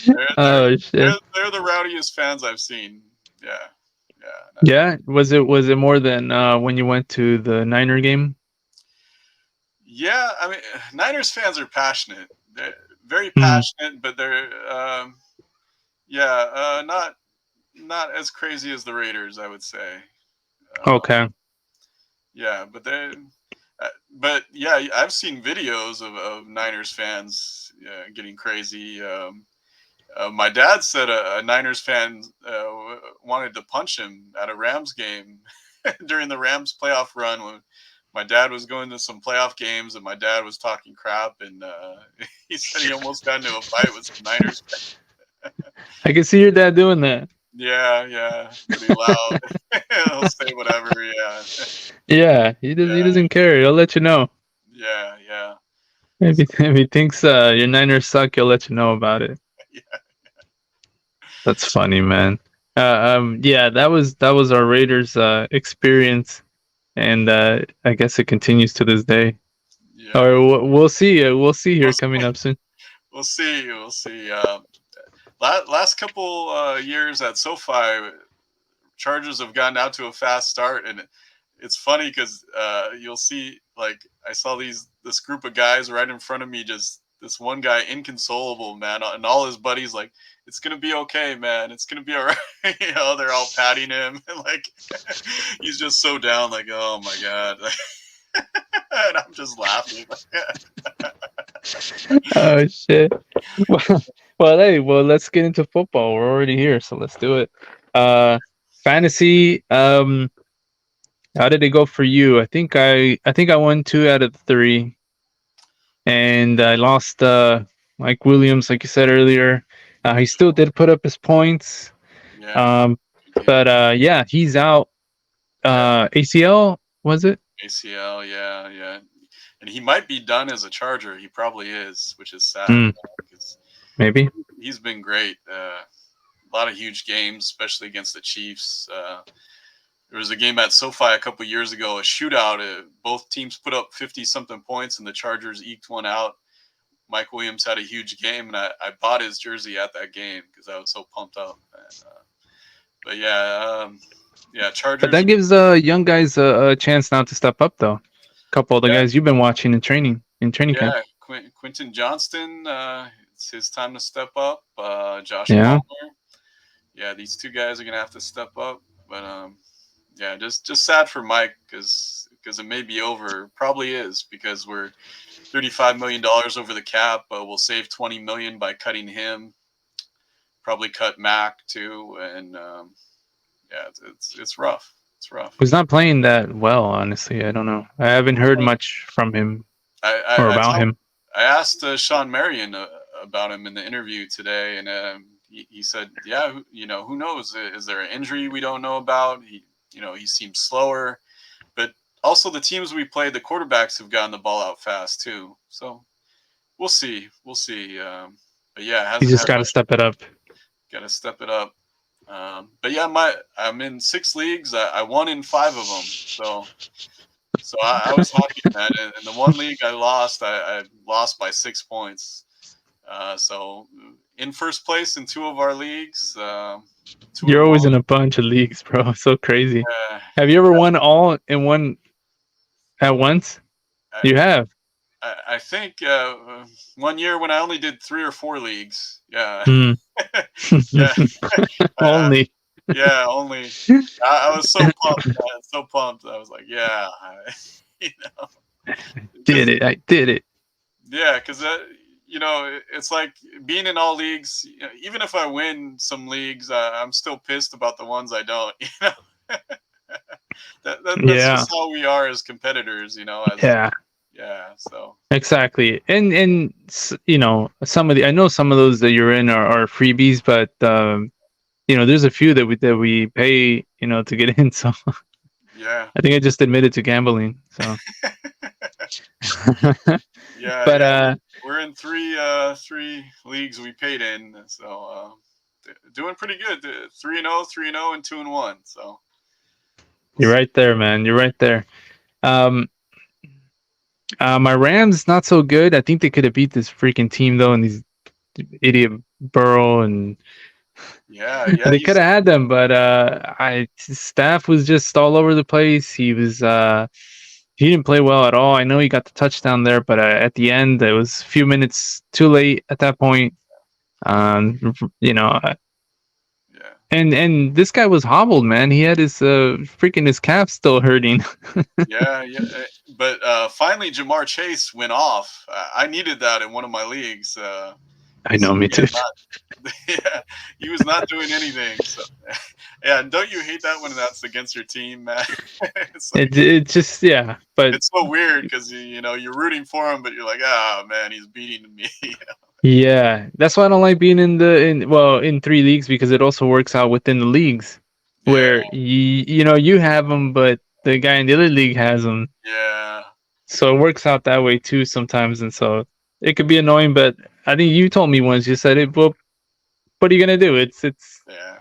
they're Oh shit! they're the rowdiest fans I've seen. Yeah, yeah, Yeah, was it more than when you went to the Niner game? yeah. I mean, Niners fans are passionate. They're very Hmm. passionate, but they're yeah, not as crazy as the Raiders, I would say. Uh, Okay. yeah, but yeah, I've seen videos of Niners fans getting crazy. My dad said a Niners fan wanted to punch him at a Rams game during the Rams playoff run when my dad was going to some playoff games and my dad was talking crap and he said he almost got into a fight with some Niners. I can see your dad doing that. Yeah, yeah, pretty loud. He'll say whatever. Yeah, Yeah, he yeah, doesn't care. He'll let you know. yeah, yeah, If so, if he thinks your Niners suck, he'll let you know about it. yeah, That's funny, man. Yeah, that was our Raiders experience, and I guess it continues to this day. yeah. Or we'll see. We'll see We'll, here coming up soon. we'll see. We'll see. Last couple years at SoFi, Chargers have gotten out to a fast start, and it's funny because you'll see, like, I saw this group of guys right in front of me, just this one guy inconsolable, man, and all his buddies like, it's gonna be okay, man, it's gonna be all right. They're all patting him, and like he's just so down, like, oh my god, and I'm just laughing. Oh shit. Well, hey, let's get into football. We're already here, so let's do it. Uh, Fantasy. How did it go for you? I think I won two out of the three, and I lost Mike Williams, like you said earlier. He still did put up his points. Yeah, Um, you did. but yeah, he's out. Yeah, ACL, was it? ACL. Yeah, yeah, and he might be done as a Charger. He probably is, which is sad Hmm, because maybe. he's been great. A lot of huge games, especially against the Chiefs. There was a game at SoFi a couple years ago, a shootout. Both teams put up 50 something points, and the Chargers eked one out. Mike Williams had a huge game, and I bought his jersey at that game because I was so pumped up. And, but yeah, yeah, But Chargers. that gives young guys a chance now to step up, though. A couple of the Yeah, guys you've been watching in training camp. yeah. Quentin Johnston. It's his time to step up. Josh Yeah. Palmer. Yeah, these two guys are gonna have to step up. But yeah, just sad for Mike because it may be over. Probably is because we're $35 million over the cap. We'll save 20 million by cutting him. Probably cut Mac too, and yeah, it's rough. It's rough. He's not playing that well, honestly. I don't know. I haven't heard much from him I, or I, I about talked him. I asked Sean Marion about him in the interview today, and he said, "Yeah, who knows? Is there an injury we don't know about? He seems slower, but also the teams we played, the quarterbacks have gotten the ball out fast too. So we'll see, we'll see. But yeah, You hasn't just had got to much. step it up. Got to step it up. But yeah, I'm in 6 leagues. I won in 5 of them, so I was happy, man. In the one league I lost, I lost by 6 points. So in first place in 2 of our leagues, 2 and You're always one. in a bunch of leagues, bro. So crazy. Uh, Have you ever won all in one at once? I, You have. I think one year when I only did 3 or 4 leagues. Yeah, Hmm. yeah, I, Only yeah. Only I was so pumped, man. So pumped. I was like, yeah, you know, did because it. I did it. yeah, because it's like being in all leagues. Even if I win some leagues, I'm still pissed about the ones I don't. That's Yeah. just how we are as competitors. As Yeah. yeah. So Exactly. And some of the I know some of those that you're in are freebies, but there's a few that we pay, to get in. So yeah, I think I just admitted to gambling. So yeah, but yeah. We're in three leagues we paid in. So doing pretty good. 3-0, 3-0, and 2-1. So we'll you're see. right there, man. You're right there. Um my Rams not so good. I think they could have beat this freaking team though, and these idiot Burrow, and Yeah, yeah. they could have had them, but I staff was just all over the place. He didn't play well at all. I know he got the touchdown there, but at the end it was a few minutes too late at that point. Um, you know, uh, Yeah. and this guy was hobbled, man. He had his freaking his calf still hurting. Yeah, yeah. But finally, Jamar Chase went off. I needed that in one of my leagues I because know, me he had too. not. Yeah, he was not doing anything. So, yeah. And don't you hate that when that's against your team, man? It's like It just yeah, but it's so weird because you're rooting for him, but you're like, ah, man, he's beating me. yeah, that's why I don't like being in three leagues, because it also works out within the leagues Yeah, where you have them, but the guy in the other league has them. yeah, So it works out that way too sometimes, and so it could be annoying. But I think you told me once, you said it. Well, what are you gonna do? It's yeah,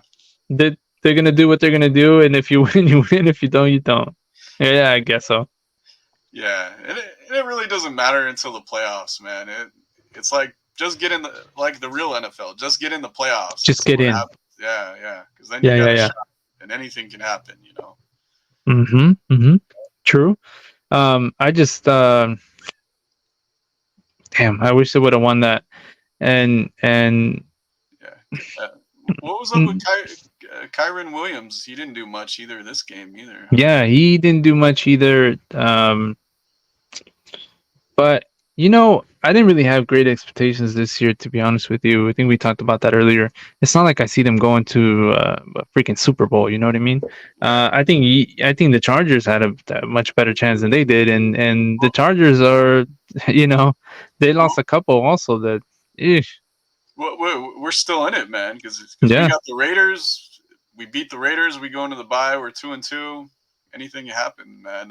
they're gonna do what they're gonna do, and if you win, you win. If you don't, you don't. Yeah, I guess so. yeah. And it really doesn't matter until the playoffs, man. It's like just get in the real NFL. Just get in the playoffs and Just see get what in. happens. Yeah, yeah. Because then you Yeah, got yeah, a yeah. shot, and anything can happen. Mm-hmm. Mm-hmm. True. I just damn. I wish they would have won that. And Yeah. Uh, what was up with Kyron Williams? He didn't do much either this game either, huh? yeah, he didn't do much either. But I didn't really have great expectations this year, to be honest with you. I think we talked about that earlier. It's not like I see them going to a freaking Super Bowl. You know what I mean? Yeah. I think the Chargers had a much better chance than they did, and the Well, Chargers are, they well, lost a couple also that, eesh, we're still in it, man. Because we yeah, got the Raiders. We beat the Raiders. We go into the bye. We're 2-2. Anything can happen, man.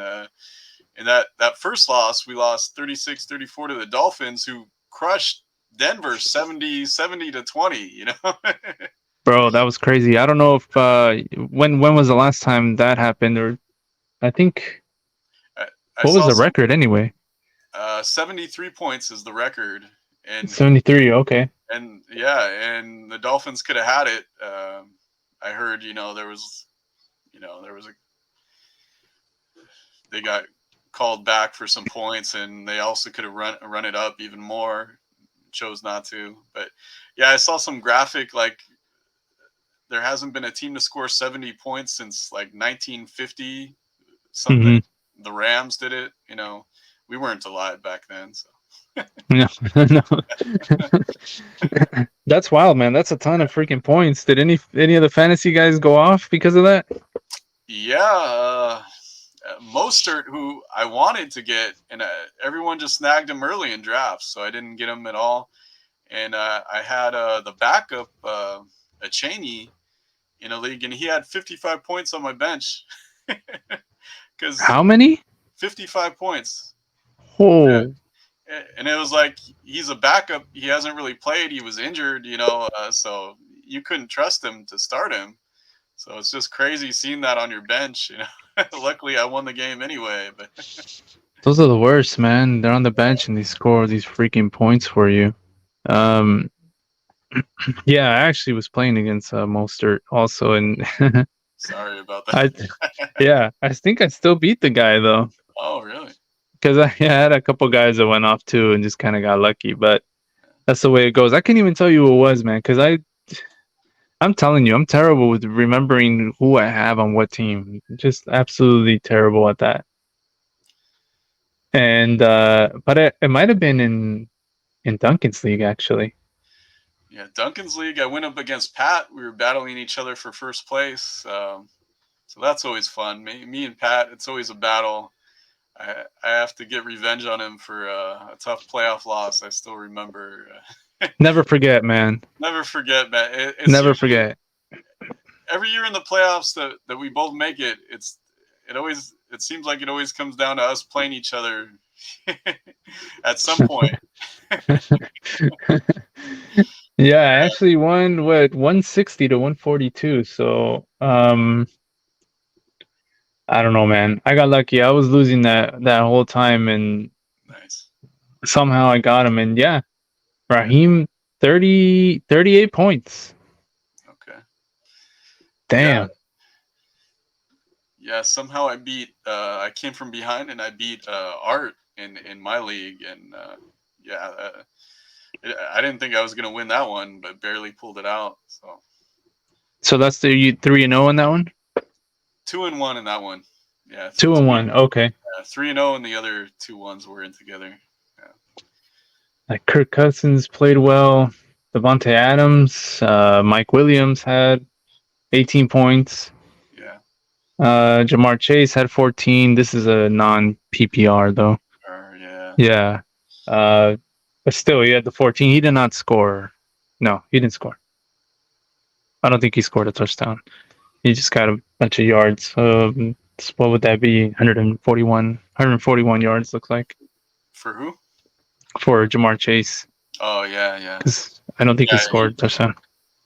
In that first loss, we lost 36-34 to the Dolphins, who crushed Denver 70-20. bro, that was crazy. I don't know if when was the last time that happened, or I think I, I what was saw the some record anyway? 73 points is the record, and 73. Okay. and yeah, and the Dolphins could have had it. I heard, there was a they got called back for some points, and they also could have run it up even more. Chose not to, but yeah, I saw some graphic like there hasn't been a team to score 70 points since like 1950 something. Hmm. The Rams did it. We weren't alive back then, so. No, no. That's wild, man. That's a ton of freaking points. Did any of the fantasy guys go off because of that? Yeah, Mostert, who I wanted to get, and everyone just snagged him early in drafts, so I didn't get him at all. And I had the backup, a Cheney, in a league, and he had 55 points on my bench. Because How many? 55 points. Oh, And it was like, he's a backup. He hasn't really played. He was injured, so you couldn't trust him to start him. So it's just crazy seeing that on your bench. Luckily, I won the game anyway. But those are the worst, man. They're on the bench and they score these freaking points for you. Um, yeah, I actually was playing against Mostert also, and sorry about that. I, yeah, I think I still beat the guy though, Oh, really? because I had a couple guys that went off too and just kind of got lucky. But that's the way it goes. I can't even tell you who it was, man, because I'm telling you, I'm terrible with remembering who I have on what team. Just absolutely terrible at that. And but it might have been in Duncan's league actually. Yeah, Duncan's league. I went up against Pat. We were battling each other for first place. So that's always fun. Me and Pat, it's always a battle. I have to get revenge on him for a tough playoff loss. I still remember. Never forget, man. Never forget, man. It's Never usually forget. every year in the playoffs that we both make it. It seems like it always comes down to us playing each other at some point. Yeah, I actually won what 160 to 142. So I don't know, man. I got lucky. I was losing that whole time, and Nice. somehow I got him. And yeah, Raheem 38 points. Okay. Yeah. Damn. Yeah. Somehow I beat. I came from behind and I beat Art in my league, and yeah. I didn't think I was gonna win that one, but barely pulled it out. So So that's the you 3-0 in that one. 2-1 in that one. Yeah, 2-1. Okay. 3-0, and the other 2 ones were in together. Yeah. Like Kirk Cousins played well. Devontae Adams, Mike Williams had 18 points. Yeah. Jamar Chase had 14. This is a non PPR though. Yeah. Yeah. But still, he had the 14. He did not score. No, he didn't score. I don't think he scored a touchdown. He just got a bunch of yards. What would that be? 141 yards, looks like, For who? for Jamar Chase. Oh yeah. Because I don't think he Yeah, scored a touchdown.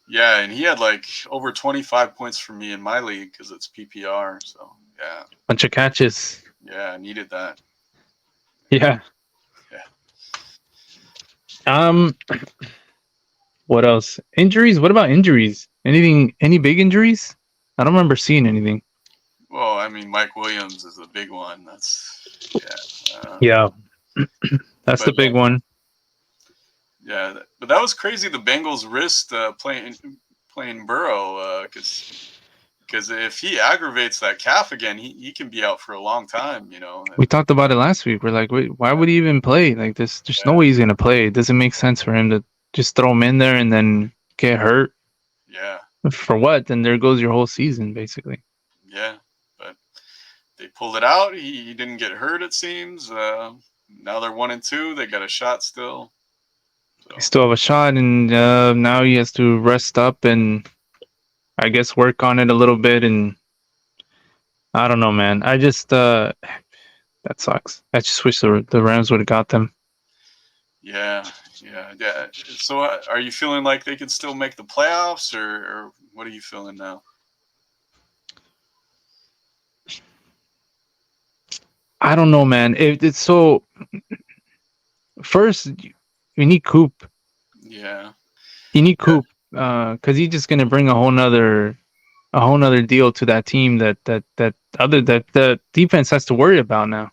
yeah, and he had like over 25 points for me in my league because it's PPR. So yeah, Bunch of catches. I needed that. Yeah. Yeah. What else? Injuries? What about injuries? Anything? Any big injuries? I don't remember seeing anything. Well, I mean, Mike Williams is a big one. That's Yeah, that's the but big one. yeah, but that was crazy. The Bengals' wrist playing Burrow because if he aggravates that calf again, he can be out for a long time. We talked about it last week. We're like, wait, why would he even play? Like this, there's no Yeah. way he's gonna play. It doesn't make sense for him to just throw him in there and then get hurt. Yeah, For what? Then there goes your whole season, basically. yeah, but they pulled it out. He didn't get hurt. It seems. Now they're 1-2. They got a shot still. So. He still have a shot, and now he has to rest up and I guess work on it a little bit. And I don't know, man. I just that sucks. I just wish the Rams would have got them. Yeah. So, are you feeling like they could still make the playoffs, or what are you feeling now? I don't know, man. It's so. First, you need Coop. Yeah. You need Coop because he's just gonna bring a whole nother deal to that team that the defense has to worry about now.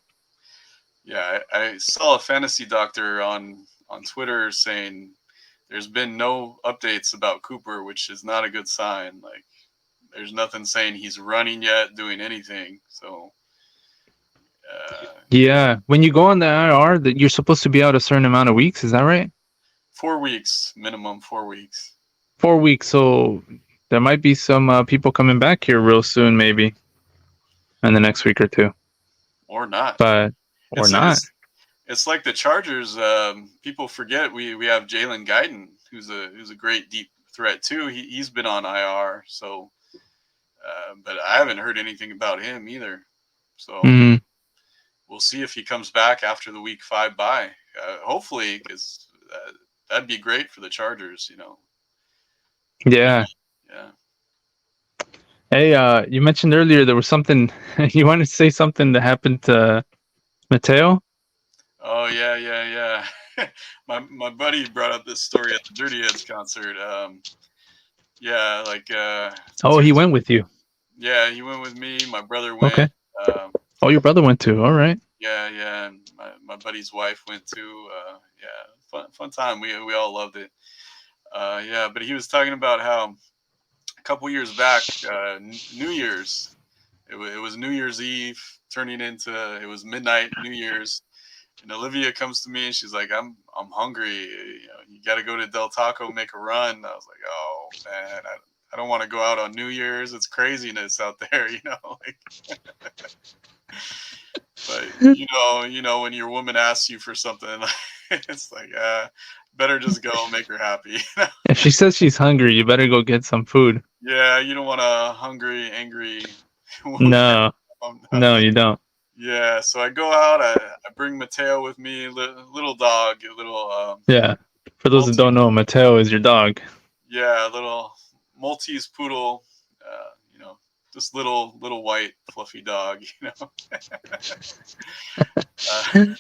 Yeah, I saw a fantasy doctor on Twitter saying there's been no updates about Cooper, which is not a good sign. Like, there's nothing saying he's running yet, doing anything. So, Yeah, when you go on the IR, that you're supposed to be out a certain amount of weeks. Is that right? 4 weeks minimum. 4 weeks. 4 weeks. So there might be some people coming back here real soon, maybe in the next week or two. or not. but or It's not. it's it's like the Chargers. People forget we have Jalen Guyton, who's a great deep threat too. He's been on IR, so but I haven't heard anything about him either. So Mm, we'll see if he comes back after the Week 5 bye. Hopefully, because that'd be great for the Chargers. yeah. Yeah. Hey, you mentioned earlier there was something you wanted to say something that happened to Mateo. Oh yeah. My buddy brought up this story at the Dirty Heads concert. Yeah, like Oh, two. he went with you. Yeah, he went with me. My brother Okay. went. Um, Oh, your brother went too. All right. yeah, and my buddy's wife went too. Yeah, fun time. We all loved it. Yeah, but he was talking about how a couple years back, New Year's. It was New Year's Eve, turning into it was midnight New Year's, and Olivia comes to me and she's like, I'm hungry. You got to go to Del Taco, make a run." I was like, "Oh man, I don't want to go out on New Year's. It's craziness out there, like." But when your woman asks you for something, it's like, better just go make her happy. If she says she's hungry, you better go get some food. Yeah, you don't want a hungry, angry woman. No, no, you don't. Yeah, so I go out. I bring Mateo with me, little dog, a little Yeah. For those that multi. don't know, Mateo is your dog. Yeah, a little Maltese poodle. Just little white fluffy dog. Uh,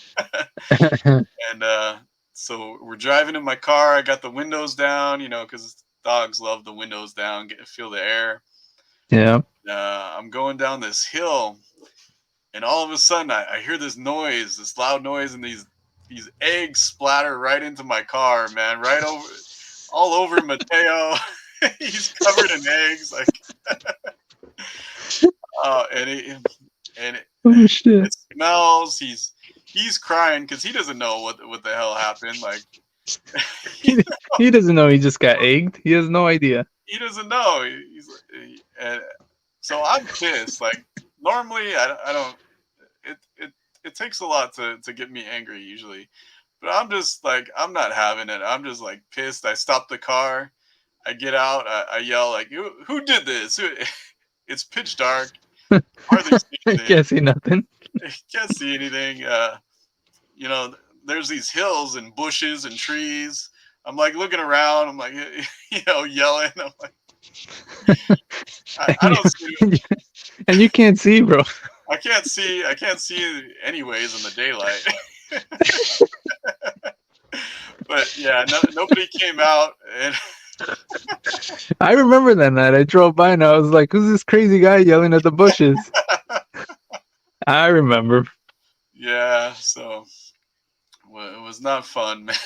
and so we're driving in my car. I got the windows down, because dogs love the windows down, feel the air. Yeah. I'm going down this hill, and all of a sudden I hear this noise, this loud noise, and these eggs splatter right into my car, man, right over, all over Mateo. He's covered in eggs, like, and Oh shit. it smells. He's crying because he doesn't know what the hell happened. Like, He, he doesn't know he just got egged. He has no idea. he doesn't know. And so I'm pissed. Like, normally I don't. It takes a lot to get me angry usually, but I'm just like, I'm not having it. I'm just like pissed. I stop the car. I get out. I yell like, who did this? It's pitch dark. Hardly see I anything. can't see nothing. Can't see anything. You know, there's these hills and bushes and trees. I'm like looking around. I'm like, yelling. I'm like, I And don't see. you, and you can't see, bro. I can't see. I can't see anyways in the daylight. But yeah, nobody came out, and I remember that night. I drove by and I was like, "Who's this crazy guy yelling at the bushes?" I remember. yeah, so it was not fun, man.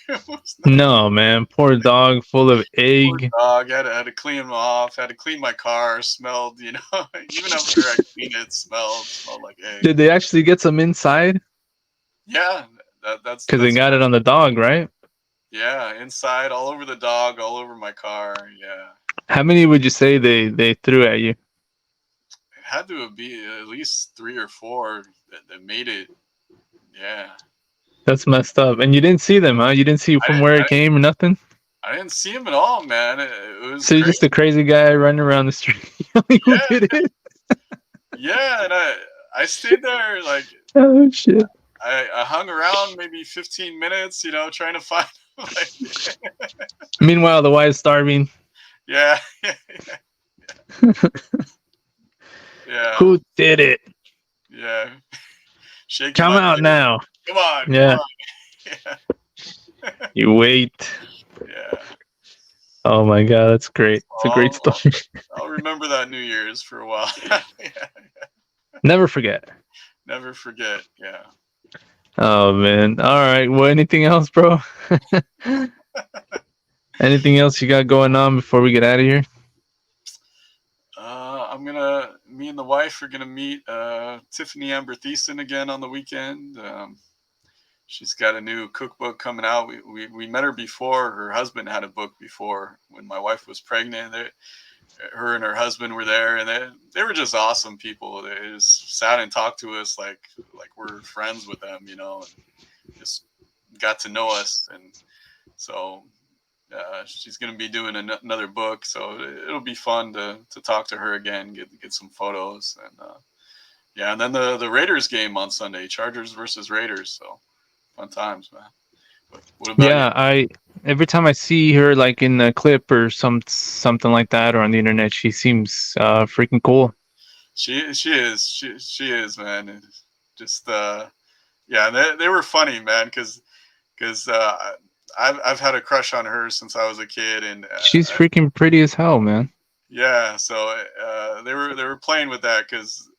It was not. No, man. Poor dog, full of Poor egg. dog. Had to clean him off. Had to clean my car. Smelled, even after I cleaned it, smelled like egg. Did they actually get some inside? Yeah, Because they got it on the dog, right? yeah, inside, all over the dog, all over my car. Yeah, How many would you say they threw at you? it had to be at least 3 or 4 that made it. Yeah, That's messed up. And you didn't see them, huh? You didn't see I from didn't, where I it came or nothing? I didn't see him at all, man. It was So you're great. just a crazy guy running around the street yelling, "Who Yeah, did it?" yeah, and I stayed there like Oh shit. I hung around maybe 15 minutes, trying to find like, Meanwhile, the wife's starving. yeah, yeah, Who did it? yeah. Shaking Come my out fist. now. Come on, Yeah. yeah, You wait. yeah. Oh my god, that's great. It's a great I'll, story. I'll remember that New Year's for a while. Yeah, Never forget. never forget. Yeah. Oh man. All right. Well, anything else, bro? Anything else you got going on before we get out of here? Me and the wife are gonna meet Tiffany Amber Thiessen again on the weekend. She's got a new cookbook coming out. We met her before. Her husband had a book before when my wife was pregnant. her and her husband were there, and they were just awesome people. They just sat and talked to us like we're friends with them, you know, and just got to know us. And so she's going to be doing another book, so it'll be fun to talk to her again, get some photos, and yeah, and then the Raiders game on Sunday, Chargers versus Raiders. So fun times, man. But what about you? Yeah, I every time I see her like in a clip or something like that or on the internet, she seems freaking cool. She is, man. And just yeah, they were funny, man, because I've had a crush on her since I was a kid, and She's freaking pretty as hell, man. yeah, so they were playing with that because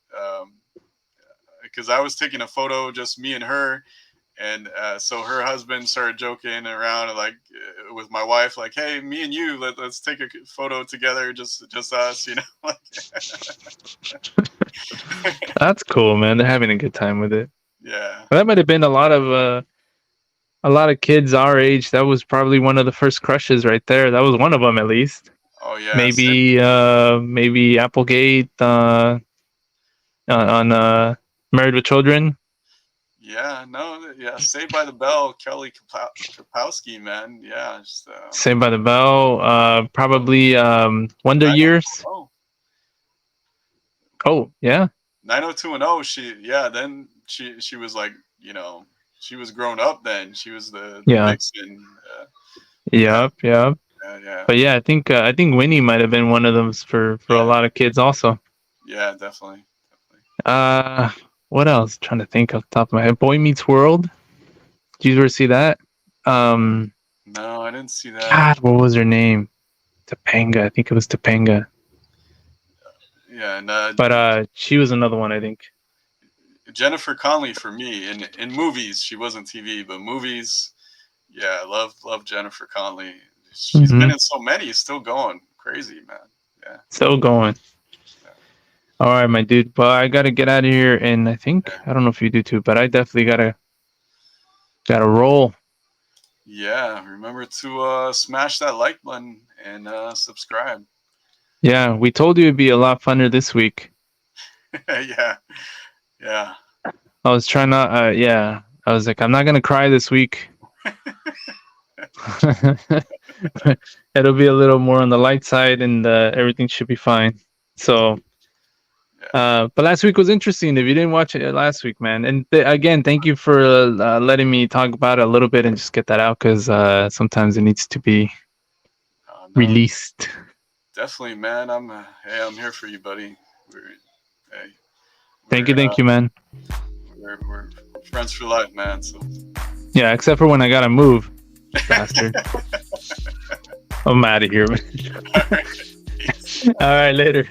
I was taking a photo, just me and her, and so her husband started joking around like with my wife, like, "Hey, me and you, let's take a photo together, just us," you know. Like, That's cool, man. They're having a good time with it. yeah. That might have been a lot of kids our age. That was probably one of the first crushes right there. That was one of them at least. Oh yeah. Maybe Applegate on Married with Children. Yeah. No. Yeah. Saved by the Bell. Kelly Kapowski, man. Yeah. Just, Saved by the Bell. Probably Wonder Years. 90210. Oh yeah, 90210. Then she was like, you know, she was grown up then. She was the yeah, vixen. Yeah. yep, yep. Yeah. But yeah, I think Winnie might have been one of them for a Yeah. lot of kids also. Yeah. Definitely. What else? Trying to think off the top of my head. Boy Meets World. Did you ever see that? No, I didn't see that. God, what was her name? Topanga. I think it was Topanga. Yeah, and But she was another one, I think. Jennifer Connelly for me in movies. She wasn't TV, but movies. Yeah, I love Jennifer Connelly. She's been in so many. Still going crazy, man. Yeah. Still going. Yeah. All right, my dude. Well, I gotta get out of here, and I think I don't know if you do too, but I definitely gotta roll. Yeah. Remember to smash that like button and subscribe. Yeah, we told you it'd be a lot funner this week. Yeah. Yeah. I was trying not. Yeah, I was like, I'm not gonna cry this week. It'll be a little more on the light side, and everything should be fine. So, but last week was interesting. If you didn't watch it last week, man, and again, thank you for letting me talk about it a little bit and just get that out because sometimes it needs to be released. Definitely, man. I'm here for you, buddy. Thank you, man. We're friends for life, man. So yeah, except for when I gotta move, bastard. I'm out of here, man. All right, later.